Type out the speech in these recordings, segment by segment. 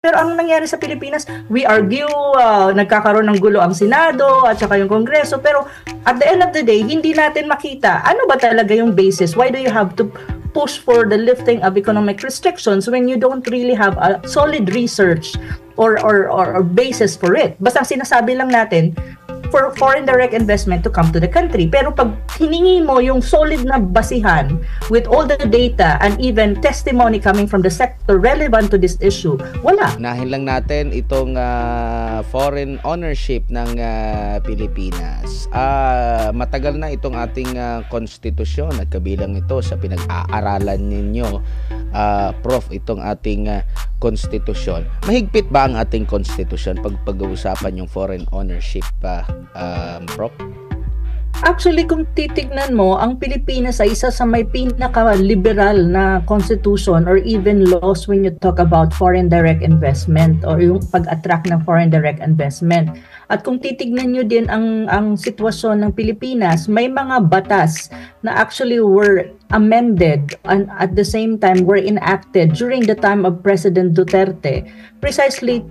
Pero ang nangyari sa Pilipinas, we argue, nagkakaroon ng gulo ang Senado at saka yung Kongreso, pero at the end of the day, hindi natin makita ano ba talaga yung basis. Why do you have to push for the lifting of economic restrictions when you don't really have a solid research or basis for it? Basta sinasabi lang natin, for foreign direct investment to come to the country. Pero pag hiningi mo yung solid na basihan with all the data and even testimony coming from the sector relevant to this issue, wala. Unahin lang natin itong foreign ownership ng Pilipinas. Matagal na itong ating konstitusyon at kabilang ito sa pinag-aaralan ninyo, Prof, itong ating konstitusyon. Mahigpit ba ang ating konstitusyon pag pag-uusapan yung foreign ownership, Prof? Actually, kung titignan mo, ang Pilipinas ay isa sa may pinaka-liberal na constitution or even laws when you talk about foreign direct investment or yung pag-attract ng foreign direct investment. At kung titignan nyo din ang sitwasyon ng Pilipinas, may mga batas na actually were amended and at the same time were enacted during the time of President Duterte, precisely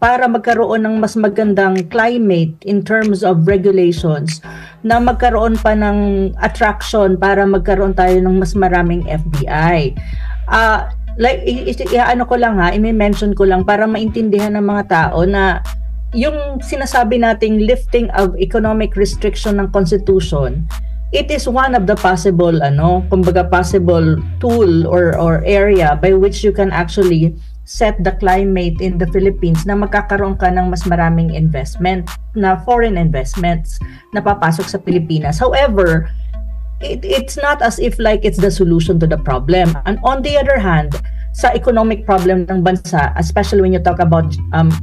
para magkaroon ng mas magandang climate in terms of regulations, na magkaroon pa ng attraction para magkaroon tayo ng mas maraming FDI. Ano ko lang i-mention ko lang para maintindihan ng mga tao na yung sinasabi nating lifting of economic restriction ng Constitution, it is one of the possible possible tool or area by which you can actually set the climate in the Philippines na magkakaroon ka ng mas maraming investment na foreign investments na papasok sa Pilipinas. However, it's not as if like it's the solution to the problem. And on the other hand, sa economic problem ng bansa, especially when you talk about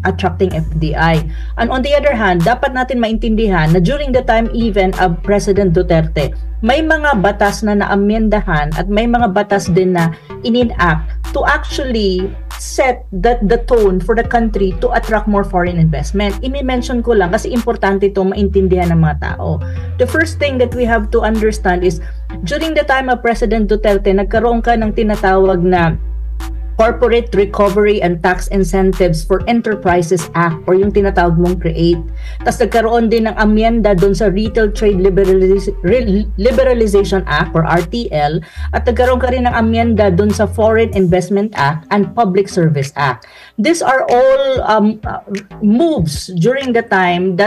attracting FDI. And on the other hand, dapat natin maintindihan na during the time even of President Duterte, may mga batas na naamyendahan at may mga batas din na in-enact to actually set the tone for the country to attract more foreign investment. I-mention ko lang kasi importante ito maintindihan ng mga tao. The first thing that we have to understand is during the time of President Duterte, nagkaroon ka ng tinatawag na Corporate Recovery and Tax Incentives for Enterprises Act or yung tinatawag mong CREATE. Tapos nagkaroon din ng amyenda doon sa Retail Trade Liberalization Act or RTL at nagkaroon ka rin ng amyenda doon sa Foreign Investment Act and Public Service Act. These are all moves during that time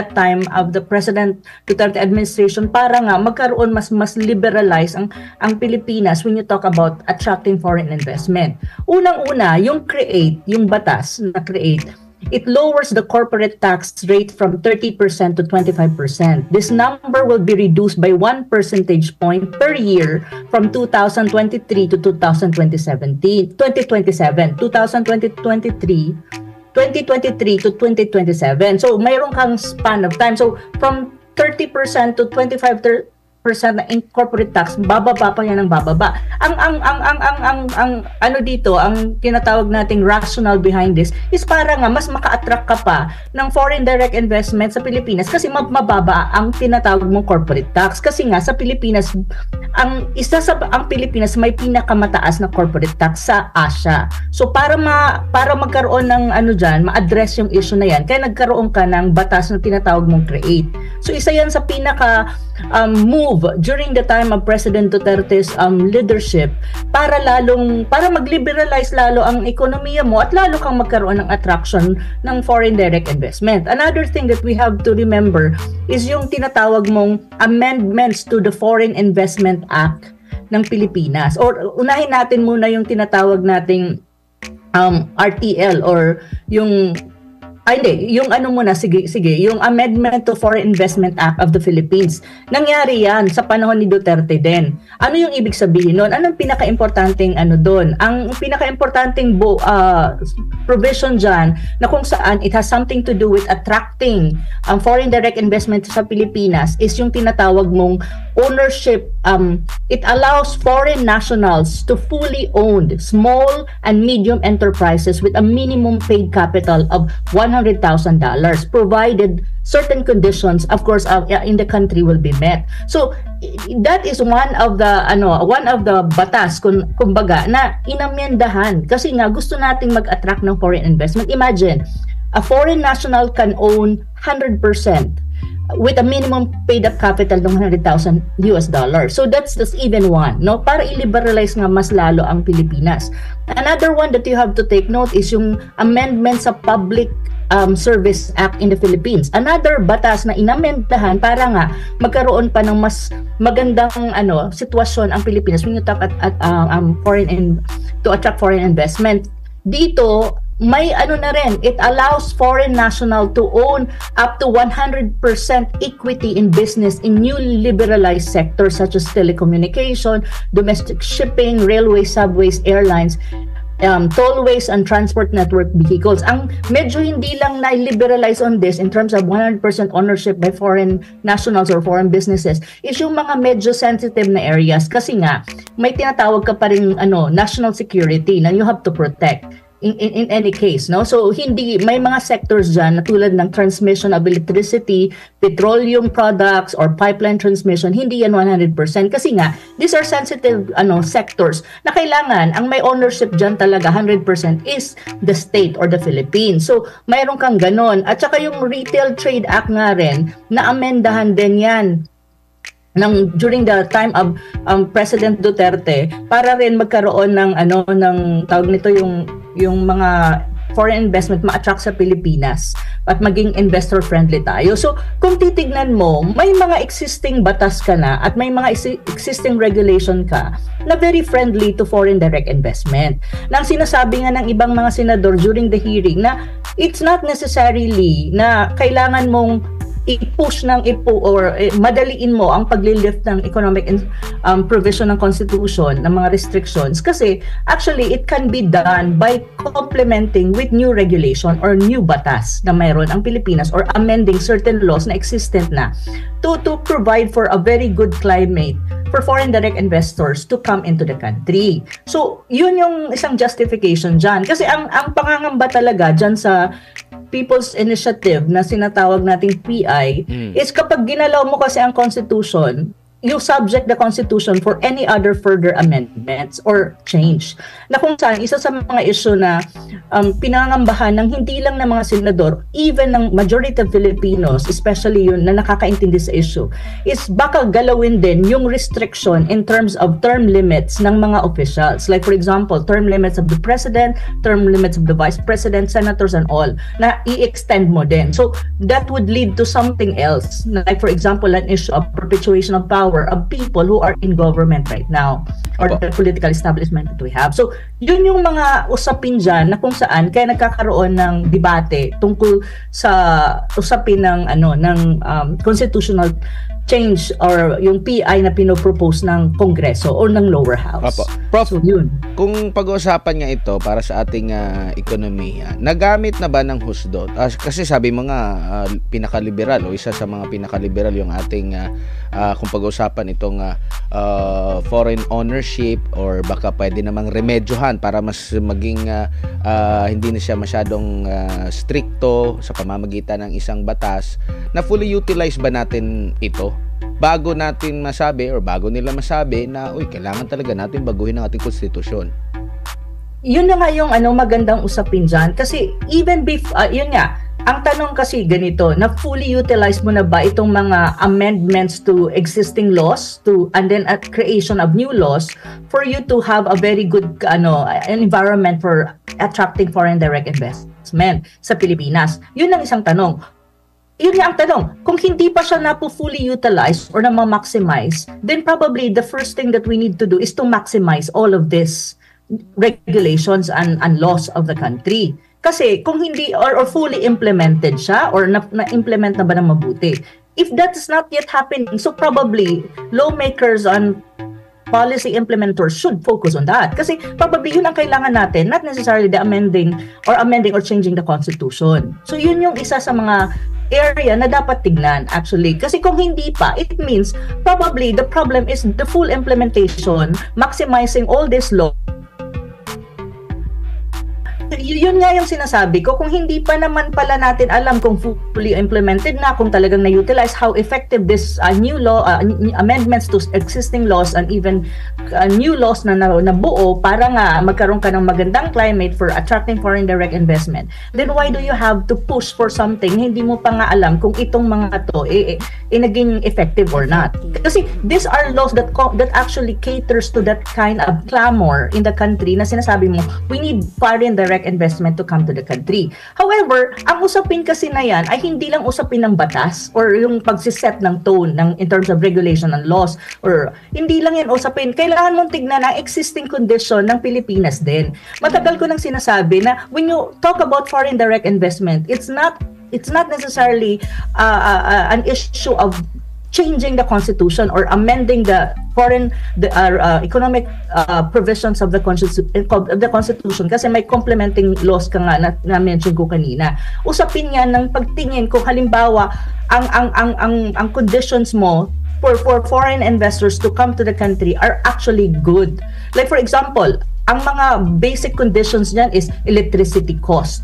of the President Duterte administration para nga magkaroon mas liberalize ang Pilipinas when you talk about attracting foreign investment. Unang-una, yung CREATE, yung batas na CREATE, it lowers the corporate tax rate from 30% to 25%. This number will be reduced by 1 percentage point per year from 2023 to 2027. 2023 to 2027. So, mayroon kang span of time. So, from 30% to 25% na corporate tax, bababa pa yan ng bababa. Ang ano dito, ang tinatawag nating rational behind this is para nga mas maka-attract ka pa ng foreign direct investment sa Pilipinas kasi mababa ang tinatawag mong corporate tax. Kasi nga sa Pilipinas, ang Pilipinas may pinakamataas na corporate tax sa Asia. So para magkaroon ng ma-address yung issue na yan, kaya nagkaroon ka ng batas na tinatawag mong CREATE. So isa yan sa pinaka move during the time of President Duterte's leadership para mag-liberalize lalo ang ekonomiya mo at lalo kang magkaroon ng attraction ng foreign direct investment. Another thing that we have to remember is yung tinatawag mong amendments to the Foreign Investment Act ng Pilipinas. Or unahin natin muna yung tinatawag nating RTL or yung yung yung Amendment to Foreign Investment Act of the Philippines. Nangyari yan sa panahon ni Duterte din. Ano yung ibig sabihin nun? Anong pinaka-importanting doon? Ang pinaka-importanting provision dyan na kung saan it has something to do with attracting foreign direct investment sa Pilipinas is yung tinatawag mong ownership, it allows foreign nationals to fully own small and medium enterprises with a minimum paid capital of $100,000, provided certain conditions, of course, in the country will be met. So that is one of the batas kumbaga na inamyendahan kasi nga gusto nating mag-attract ng foreign investment. Imagine, a foreign national can own 100% with a minimum paid up capital ng $100,000. So that's even one, no? Para i-liberalize nga mas lalo ang Pilipinas. Another one that you have to take note is yung amendment sa Public Service Act in the Philippines. Another batas na inamendahan para nga magkaroon pa ng mas magandang sitwasyon ang Pilipinas when you talk at to attract foreign investment. Dito may na rin, it allows foreign national to own up to 100% equity in business in new liberalized sectors such as telecommunication, domestic shipping, railways, subways, airlines, tollways and transport network vehicles. Ang medyo hindi lang na-liberalize on this in terms of 100% ownership by foreign nationals or foreign businesses is yung mga medyo sensitive na areas kasi nga may tinatawag ka pa rin national security na you have to protect in any case, no? So hindi, may mga sectors dyan na tulad ng transmission of electricity, petroleum products or pipeline transmission, hindi yan 100% kasi nga these are sensitive sectors na kailangan ang may ownership dyan talaga 100% is the state or the Philippines. So mayroon kang ganon. At saka yung Retail Trade Act nga rin na amendahan din yan during the time of President Duterte para rin magkaroon ng tawag nito yung mga foreign investment ma-attract sa Pilipinas at maging investor friendly tayo. So kung titignan mo, may mga existing batas ka na at may mga existing regulation ka na very friendly to foreign direct investment. Nang sinasabi nga ng ibang mga senador during the hearing na it's not necessarily na kailangan mong i-push or madaliin mo ang paglilift ng economic provision ng Constitution, ng mga restrictions kasi actually it can be done by complementing with new regulation or new batas na mayroon ang Pilipinas or amending certain laws na existent na to provide for a very good climate for foreign direct investors to come into the country. So, yun yung isang justification dyan. Kasi ang pangangamba talaga dyan sa People's Initiative na sinatawag nating PI is kapag ginalaw mo kasi ang Constitution, you subject the Constitution for any other further amendments or change. Na kung saan, isa sa mga issue na pinangambahan ng hindi lang ng mga senador, even ng majority of Filipinos, especially yun na nakakaintindi sa issue, is baka galawin din yung restriction in terms of term limits ng mga officials. Like for example, term limits of the President, term limits of the Vice President, Senators and all, na i-extend mo din. So, that would lead to something else. Like for example, an issue of perpetuation of power of people who are in government right now or the political establishment that we have. So, yun yung mga usapin dyan na kung saan kaya nagkakaroon ng debate tungkol sa usapin ng constitutional change or yung PI na pinopropose ng Kongreso or ng lower house. Prof, so, yun. Kung pag-uusapan nga ito para sa ating ekonomiya, nagamit na ba ng husdot? Kasi sabi mo nga, pinakaliberal o isa sa mga pinakaliberal yung ating kung pag-uusapan itong foreign ownership or baka pwede namang remedyohan para mas maging hindi na siya masyadong stricto sa pamamagitan ng isang batas. Na fully utilize ba natin ito? Bago natin masabi or bago nila masabi na kailangan talaga natin baguhin ang ating konstitusyon. Yun na nga yung magandang usapin dyan kasi even yun nga, ang tanong kasi ganito, na fully utilize mo na ba itong mga amendments to existing laws and then at creation of new laws for you to have a very good environment for attracting foreign direct investment sa Pilipinas? Yun ang isang tanong. Yun nga ang tanong, kung hindi pa siya fully utilized or na-maximize, then probably the first thing that we need to do is to maximize all of these regulations and laws of the country. Kasi kung hindi or fully implemented siya or na-implement na ba ng mabuti, if that is not yet happening, so probably lawmakers and policy implementers should focus on that. Kasi probably yun ang kailangan natin, not necessarily the amending or changing the Constitution. So yun yung isa sa mga area na dapat tignan actually. Kasi kung hindi pa, it means probably the problem is the full implementation, maximizing all this law. Yun nga yung sinasabi ko, kung hindi pa naman pala natin alam kung fully implemented na, kung talagang na-utilize, how effective this new law, amendments to existing laws and even new laws na nabuo para nga magkaroon ka ng magandang climate for attracting foreign direct investment, then why do you have to push for something hindi mo pa nga alam kung itong mga to naging effective or not? Kasi these are laws that actually caters to that kind of clamor in the country na sinasabi mo, we need foreign direct investment to come to the country. However, ang usapin kasi na yan ay hindi lang usapin ng batas or yung pagsiset ng tone in terms of regulation and laws, or hindi lang yan usapin. Kailangan mong tignan ang existing condition ng Pilipinas din. Matagal ko nang sinasabi na when you talk about foreign direct investment, it's not necessarily an issue of changing the constitution or amending the economic provisions of the constitution, kasi may complementing laws ka nga na mention ko kanina. Usapin nga ng pagtingin kung halimbawa ang conditions mo for foreign investors to come to the country are actually good. Like for example, ang mga basic conditions niyan is electricity cost.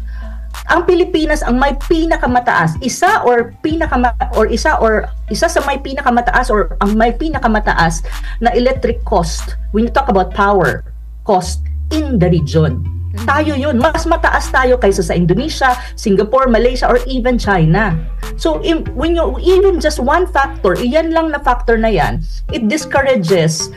Ang Pilipinas ang may pinakamataas, isa sa may pinakamataas or ang may pinakamataas na electric cost when you talk about power cost in the region. Tayo yun, mas mataas tayo kaysa sa Indonesia, Singapore, Malaysia, or even China. So when you even just one factor, iyan lang na factor na yan, it discourages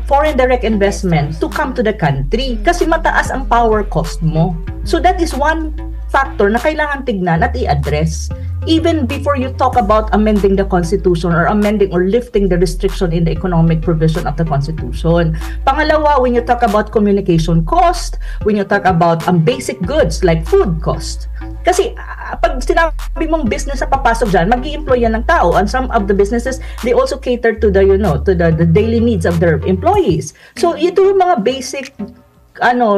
foreign direct investment to come to the country kasi mataas ang power cost mo. So that is one factor na kailangan tignan at i-address even before you talk about amending the constitution or amending or lifting the restriction in the economic provision of the constitution. Pangalawa, when you talk about communication cost, when you talk about basic goods like food cost. Kasi pag sinabi mong business na papasok dyan, mag-i-employ yan ng tao, and some of the businesses, they also cater to the daily needs of their employees. So ito yung mga basic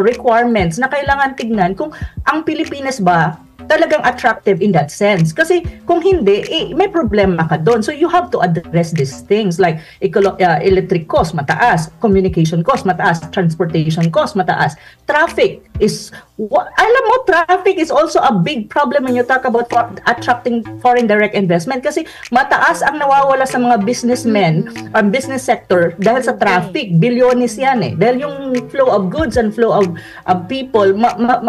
requirements na kailangan tignan kung ang Pilipinas ba talagang attractive in that sense. Kasi kung hindi, may problema ka doon. So you have to address these things like electric cost, mataas. Communication cost, mataas. Transportation cost, mataas. Traffic is, alam mo, traffic is also a big problem when you talk about attracting foreign direct investment kasi mataas ang nawawala sa mga businessmen or business sector dahil sa traffic. Bilyones yan eh. Dahil yung flow of goods and flow of people,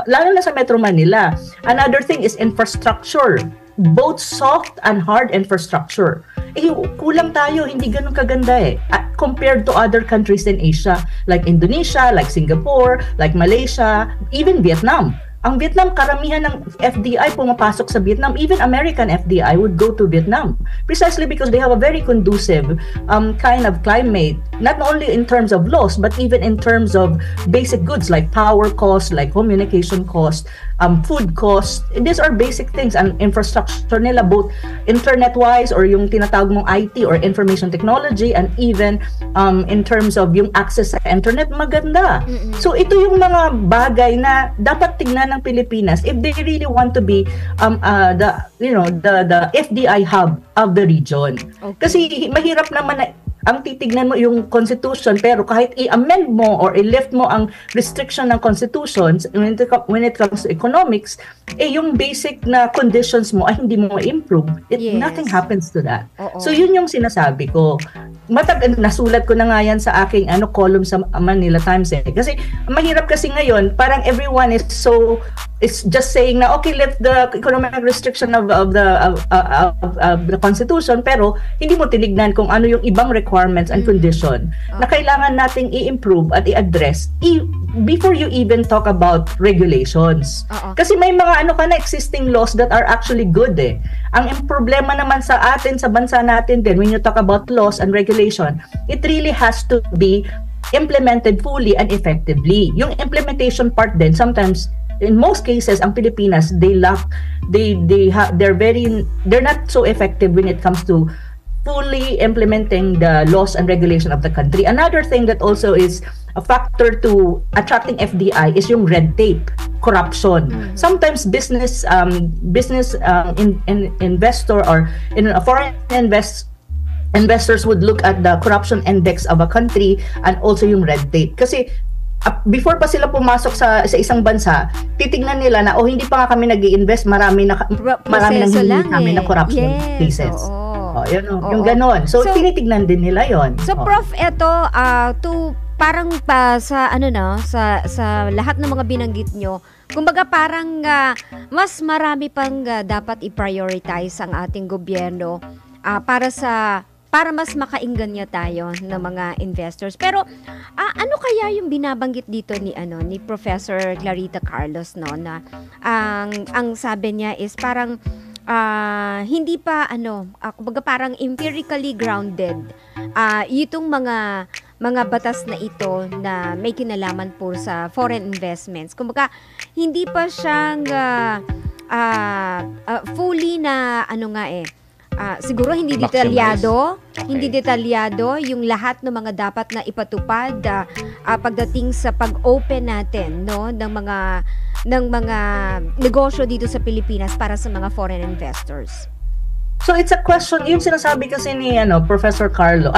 lalo na sa Metro Manila. Another thing is infrastructure, both soft and hard infrastructure. Kulang tayo, hindi ganun kaganda compared to other countries in Asia like Indonesia, like Singapore, like Malaysia, even Vietnam. Ang Vietnam, karamihan ng FDI pumapasok sa Vietnam. Even American FDI would go to Vietnam precisely because they have a very conducive kind of climate, not only in terms of laws, but even in terms of basic goods like power cost, like communication cost, food cost. These are basic things. And infrastructure nila, both internet-wise or yung tinatawag mong IT or information technology, and even in terms of yung access sa internet, maganda. So ito yung mga bagay na dapat tingnan ng Pilipinas if they really want to be the FDI hub of the region. Okay. Kasi mahirap naman na ang titignan mo yung constitution, pero kahit i-amend mo or i-lift mo ang restriction ng constitutions when it comes to economics, yung basic na conditions mo ay hindi mo ma-improve. Nothing happens to that. So yun yung sinasabi ko. Nasulat ko na nga yan sa aking column sa Manila Times kasi mahirap kasi ngayon, parang everyone is just saying na okay, lift the economic restriction of the constitution, pero hindi mo tinignan kung ano yung ibang requirements and condition na kailangan nating i-improve at i-address before you even talk about regulations. Kasi may mga existing laws that are actually good eh. Ang problema naman sa atin, sa bansa natin din, when you talk about laws and regulation, it really has to be implemented fully and effectively. Yung implementation part din, sometimes in most cases, ang Pilipinas, they're not so effective when it comes to fully implementing the laws and regulation of the country. Another thing that also is a factor to attracting FDI is yung red tape, corruption. Sometimes investor or foreign investors would look at the corruption index of a country and also yung red tape. Kasi before pa sila pumasok sa isang bansa, titignan nila na hindi pa nga kami nag-i-invest, marami nang hindi kami na corruption cases. Yung ganon. So tinitignan din nila yon. So Prof, eto parang sa sa lahat ng mga binanggit nyo, kumbaga parang mas marami pang dapat i-prioritize ang ating gobyerno para mas makainganyo tayo ng mga investors. Pero ano kaya yung binabanggit dito ni Professor Clarita Carlos, no, na ang sabi niya is parang hindi pa kumbaga parang empirically grounded itong mga batas na ito na may kinalaman po sa foreign investments. Kumbaga hindi pa siyang fully na siguro hindi detalyado, hindi detalyado yung lahat ng mga dapat na ipatupad pagdating sa pag-open natin, no, ng mga negosyo dito sa Pilipinas para sa mga foreign investors. So it's a question, yung sinasabi kasi ni Professor Carlo.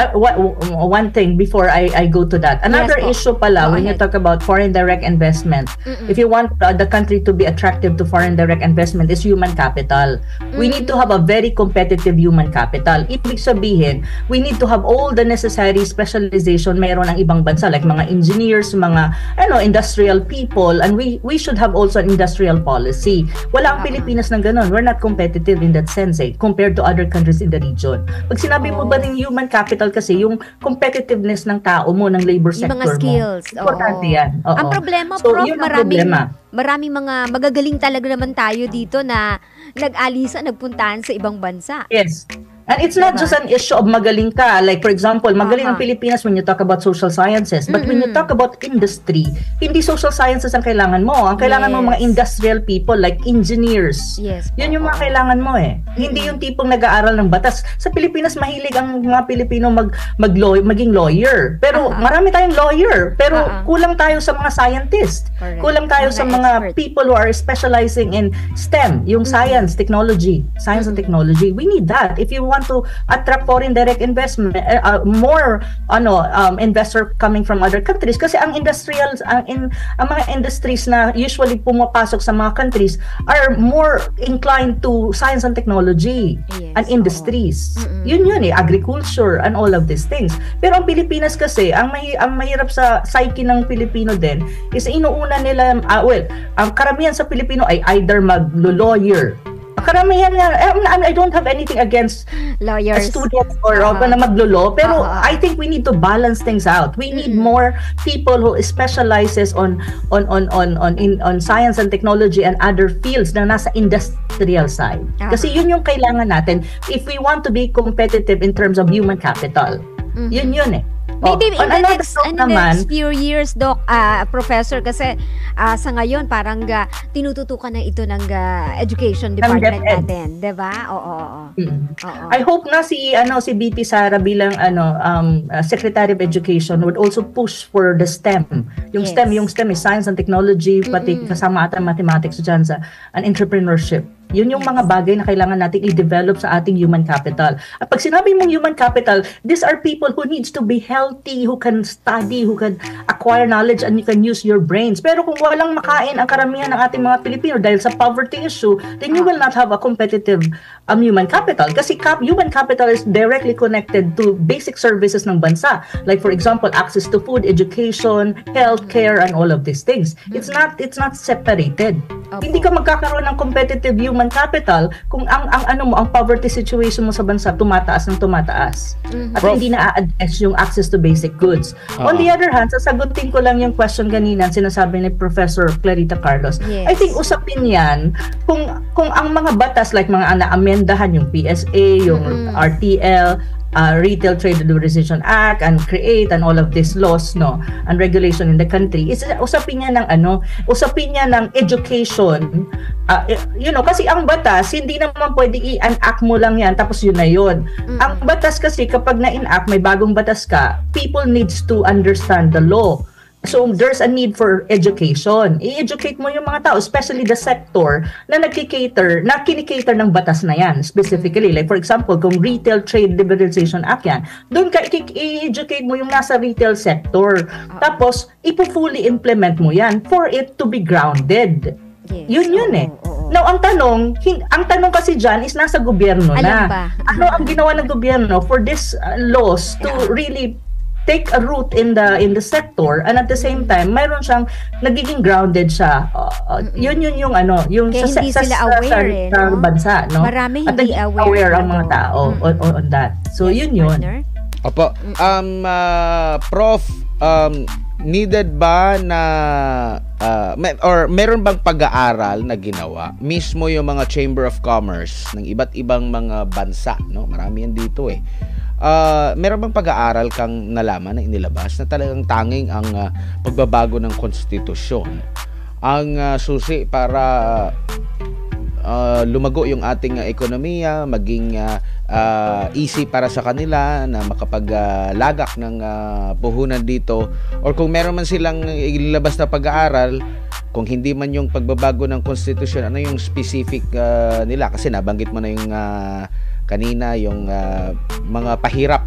One thing before I go to that. Another issue pala when you talk about foreign direct investment. If you want the country to be attractive to foreign direct investment is human capital. We need to have a very competitive human capital. Ibig sabihin, we need to have all the necessary specialization meron ang ibang bansa like mga engineers, mga industrial people, and we should have also an industrial policy. Wala ang Pilipinas ng ganun. We're not competitive in that sense compared to other countries in the region. Pag sinabi mo ba ng human capital kasi, yung competitiveness ng tao mo, ng labor sector mo. Yung mga skills. Importante yan. Ang problema, Prof, maraming mga magagaling talaga naman tayo dito na nag-alisa, nagpuntahan sa ibang bansa. Yes. And it's not just an issue of magaling ka. Like, for example, magaling ang Pilipinas when you talk about social sciences. But when you talk about industry, hindi social sciences ang kailangan mo. Ang kailangan mo mga industrial people like engineers. Yes. Yun yung mga kailangan mo Hindi yung tipong nag-aaral ng batas. Sa Pilipinas, mahilig ang mga Pilipino maging lawyer. Pero marami tayong lawyer. Pero kulang tayo sa mga scientist. Correct. Kulang tayo sa mga people who are specializing in STEM, yung science, technology, science and technology. We need that. If you want to attract foreign direct investment, more investor coming from other countries, kasi ang mga industries na usually pumapasok sa mga countries are more inclined to science and technology and industries. Yun agriculture and all of these things. Pero ang Pilipinas kasi, ang mahirap sa psyche ng Pilipino din is inuuna nila, ang karamihan sa Pilipino ay either mag-lawyer. Karamihan I don't have anything against lawyers, students or na maglo-law, pero I think we need to balance things out. We need more people who specializes on science and technology and other fields na nasa industrial side. Kasi yun yung kailangan natin if we want to be competitive in terms of human capital. Yun Maybe in the next few years, Doc, Professor, kasi sa ngayon parang tinututukan na ito ng education department natin, 'di ba? Oo. I hope na si BP Sara bilang Secretary of Education would also push for the STEM. Yung STEM is science and technology, pati kasama ata mathematics dyan sa and entrepreneurship. Yun yung mga bagay na kailangan nating i-develop sa ating human capital. At pag sinabi mong human capital, these are people who needs to be healthy, who can study, who can acquire knowledge, and you can use your brains. Pero kung walang makain ang karamihan ng ating mga Pilipino dahil sa poverty issue, then you will not have a competitive human capital. Kasi human capital is directly connected to basic services ng bansa. Like for example, access to food, education, healthcare, and all of these things. It's not separated. Hindi ka magkakaroon ng competitive human capital kung ang poverty situation mo sa bansa tumataas ng tumataas. At hindi na-address yung access to basic goods. On the other hand, sasagutin ko lang yung question kanina sinasabi ni Professor Clarita Carlos. I think usapin yan kung ang mga batas like mga na-amendahan yung PSA, yung RTL, Retail Trade Liberalization Act and create and all of these laws, no, and regulation in the country, is usapin niya ng education. Kasi ang batas, hindi naman pwede i-enact mo lang yan tapos yun na yun. Ang batas kasi, kapag na-enact, may bagong batas ka, people needs to understand the law. So, there's a need for education. I-educate mo yung mga tao, especially the sector na kinikater ng batas na yan, specifically. Like, for example, kung Retail Trade Liberalization Act yan, doon ka i-educate mo yung nasa retail sector. Tapos, ipo-fully implement mo yan for it to be grounded. Yes. Yun eh. Now, ang tanong kasi dyan is nasa gobyerno na. Ano ang ginawa ng gobyerno for these laws to really take a root in the sector, and at the same time mayroon siyang nagiging grounded siya. Yun yung kaya sa hindi sila aware sa bansa, no? Marami at hindi aware ang mga tao on that. So yes, yun. Opo. Prof, needed ba na or meron bang pag-aaral na ginawa mismo yung mga Chamber of Commerce ng iba't ibang mga bansa, no? Marami yan dito eh. Meron bang pag-aaral kang nalaman na inilabas na talagang tanging ang pagbabago ng konstitusyon ang susi para lumago yung ating ekonomiya, maging easy para sa kanila na makapaglagak ng puhunan dito, or kung meron man silang ilabas na pag-aaral, kung hindi man yung pagbabago ng konstitusyon, ano yung specific nila? Kasi nabanggit mo na yung kanina yung mga pahirap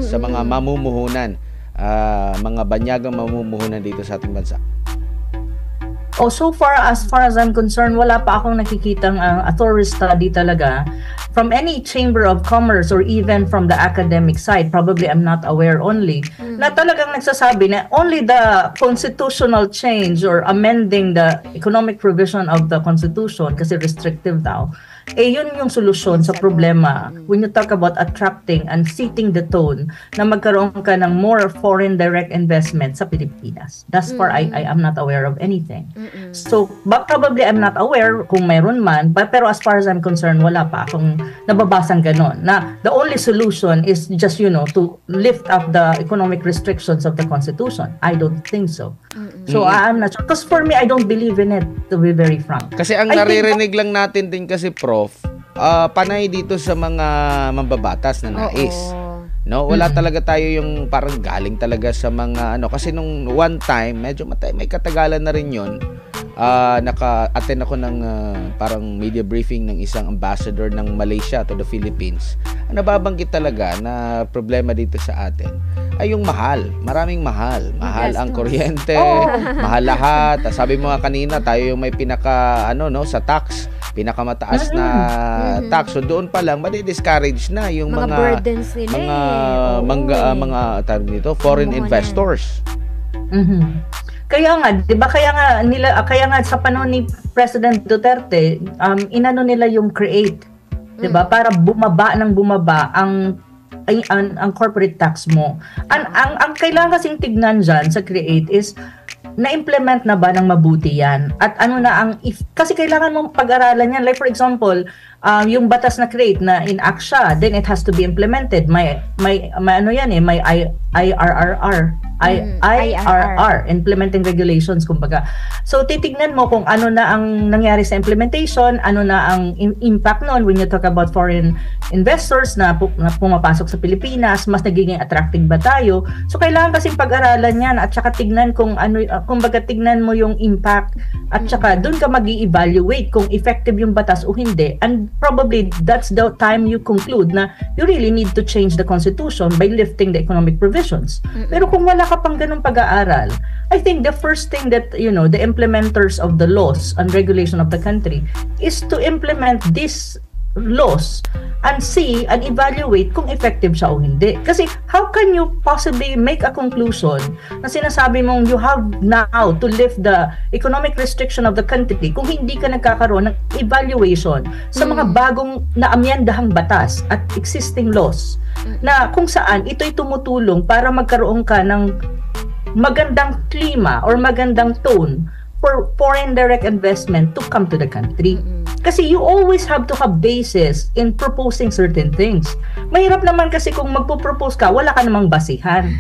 sa mga mamumuhunan, mga banyagang mamumuhunan dito sa ating bansa. So far as I'm concerned, wala pa akong nakikitang authority study talaga from any Chamber of Commerce or even from the academic side. Probably I'm not aware only na talagang nagsasabi na only the constitutional change or amending the economic provision of the constitution, kasi restrictive daw, yun yung solusyon sa problema when you talk about attracting and setting the tone na magkaroon ka ng more foreign direct investment sa Pilipinas. Thus far, I am not aware of anything. So, probably I'm not aware kung mayroon man, pero as far as I'm concerned, wala pa akong nababasang ganon. Na the only solution is just, to lift up the economic restrictions of the Constitution. I don't think so. So, I'm not sure. Because for me, I don't believe in it, to be very frank. Kasi ang naririnig lang natin din kasi, Prof, panay dito sa mga mambabatas na nais. No, wala talaga tayo yung parang galing talaga sa mga kasi nung one time medyo may katagalan na rin yun. Naka-attend ako ng parang media briefing ng isang ambassador ng Malaysia to the Philippines. Nababanggit talaga na problema dito sa atin ay yung maraming mahal ang kuryente, mahal lahat. Sabi mo nga kanina, tayo yung may pinaka sa tax, pinakamataas na tax. So doon pa lang madi-discourage na yung mga burdens nila, mga tawag dito, foreign investors. Kaya nga, 'di ba, kaya nga sa panahon ni President Duterte, inano nila yung CREATE, 'di ba? Para bumaba ang corporate tax mo. Ang kailangan kasing tignan diyan sa CREATE is na-implement na ba ng mabuti yan? At kasi kailangan mong pag-aralan yan. Like for example, yung batas na CREATE na in-act siya, then it has to be implemented. May IRR, implementing regulations, kumbaga. So, titignan mo kung ano na ang nangyari sa implementation, ano na ang impact noon when you talk about foreign investors na pumapasok sa Pilipinas, mas nagiging attractive ba tayo? So, kailangan kasing pag-aralan yan at saka tignan kung kumbaga tignan mo yung impact at saka doon ka mag-i-evaluate kung effective yung batas o hindi. And probably that's the time you conclude na you really need to change the constitution by lifting the economic provisions. Pero kung wala ka pang ganung pag-aaral, I think the first thing that the implementers of the laws and regulation of the country is to implement these laws and see and evaluate kung effective siya o hindi. Kasi how can you possibly make a conclusion na sinasabi mong you have now to lift the economic restriction of the country kung hindi ka nagkakaroon ng evaluation sa mga bagong naamyendahang batas at existing laws na kung saan ito'y tumutulong para magkaroon ka ng magandang klima or magandang tone for foreign direct investment to come to the country. Kasi you always have to have basis in proposing certain things. Mahirap naman kasi kung magpo-propose ka, wala ka namang basihan.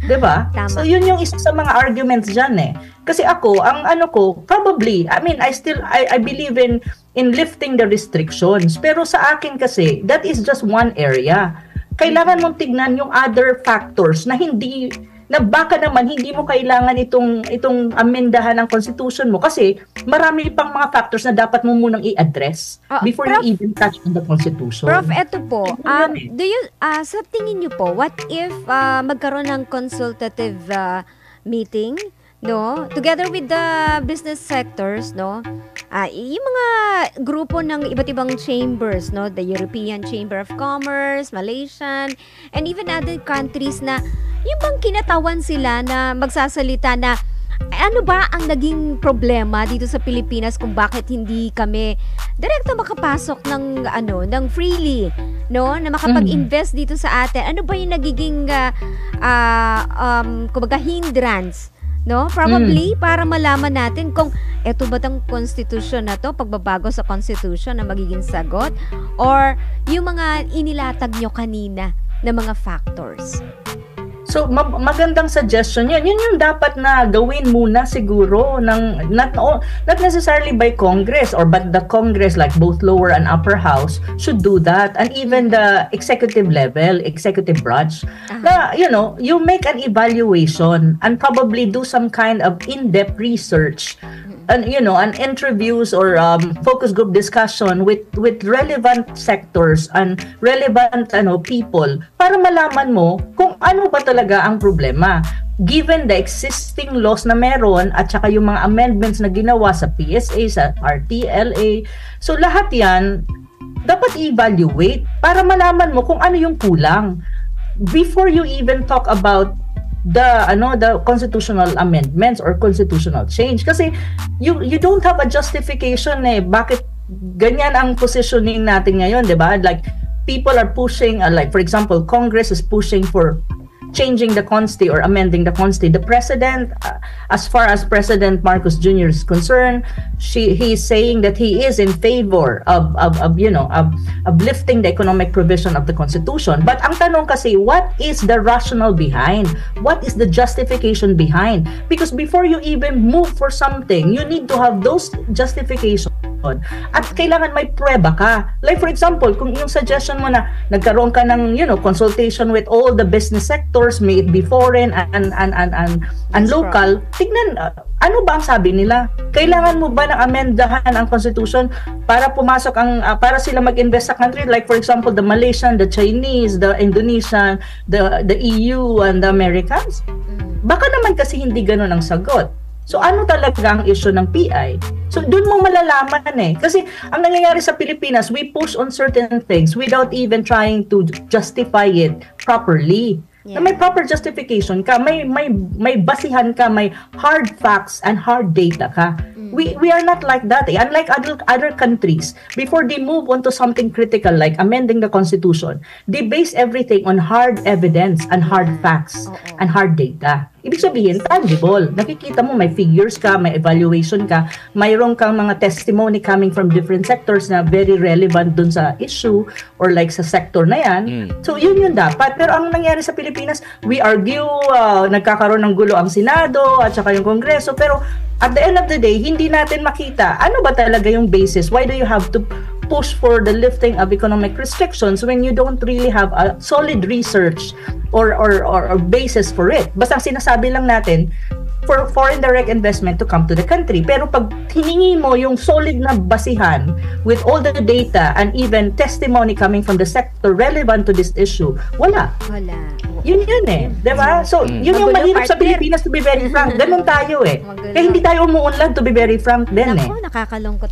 'Di ba? Tama. So yun yung isa sa mga arguments diyan eh. Kasi ako, ang ano ko, probably, I mean, I believe in lifting the restrictions. Pero sa akin kasi, that is just one area. Kailangan mong tignan yung other factors na baka naman hindi mo kailangan itong amendahan ng constitution mo kasi marami pang mga factors na dapat mo munang i-address before Prof, you even touch on the constitution. Prof, eto po, Yun eh. do you, sa tingin niyo po, what if magkaroon ng consultative meeting, no, together with the business sectors, no, yung mga grupo ng iba't ibang chambers, no, the European Chamber of Commerce, Malaysian, and even other countries na yung bang kinatawan sila na magsasalita na ano ba ang naging problema dito sa Pilipinas kung bakit hindi kami direkto makapasok ng freely, no, na makapag-invest dito sa atin. Ano ba yung nagiging kumbaga hindrance, no? Probably para malaman natin kung eto ba tang constitution na to, pagbabago sa constitution na magiging sagot, or yung mga inilatag nyo kanina na mga factors. So magandang suggestion yan. Yun yung dapat na gawin muna siguro ng not necessarily by Congress but the Congress, like both lower and upper house should do that, and even the executive level, executive branch, na you make an evaluation and probably do some kind of in-depth research and an interviews or focus group discussion with relevant sectors and relevant people para malaman mo kung ano ba talaga ang problema given the existing laws na meron at saka yung mga amendments na ginawa sa PSA, sa RTLA. So lahat yan dapat evaluate para malaman mo kung ano yung kulang before you even talk about the constitutional amendments or constitutional change, kasi you don't have a justification bakit ganyan ang positioning natin ngayon, 'di ba? Like people are pushing like for example Congress is pushing for changing the Consti or amending the Consti. The president, as far as President Marcos Jr. is concerned, he is saying that he is in favor of lifting the economic provision of the Constitution. But ang tanong kasi, what is the rationale behind? What is the justification behind? Because before you even move for something, you need to have those justifications. At kailangan may prueba ka. Like for example, kung yung suggestion mo na nagkaroon ka ng consultation with all the business sectors, may it be foreign and local, tignan ano ba ang sabi nila? Kailangan mo ba ng amendahan ang constitution para pumasok para sila mag-invest sa country? Like for example, the Malaysian, the Chinese, the Indonesian, the EU and the Americans? Baka naman kasi hindi ganoon ang sagot. So ano talaga ang issue ng PI? So doon mo malalaman Kasi ang nangyayari sa Pilipinas, we push on certain things without even trying to justify it properly. Yeah. Na may proper justification ka, may basihan ka, may hard facts and hard data ka. We are not like that. Unlike other countries, before they move on to something critical like amending the constitution, they base everything on hard evidence and hard facts and hard data. Ibig sabihin, tangible. Nakikita mo, may figures ka, may evaluation ka, mayroon kang mga testimony coming from different sectors na very relevant dun sa issue or like sa sector na yan. So, yun dapat. Pero ang nangyari sa Pilipinas, we argue, nagkakaroon ng gulo ang Senado at saka yung Kongreso, pero at the end of the day, hindi natin makita ano ba talaga yung basis. Why do you have to push for the lifting of economic restrictions when you don't really have a solid research or basis for it? Basta sinasabi lang natin for foreign direct investment to come to the country. Pero pag hiningi mo yung solid na basihan with all the data and even testimony coming from the sector relevant to this issue, wala. Yun diba? So, yun yung mahirap sa Pilipinas, to be very frank. Ganun tayo Kaya hindi tayo umuunlad, to be very frank din Naku, nakakalungkot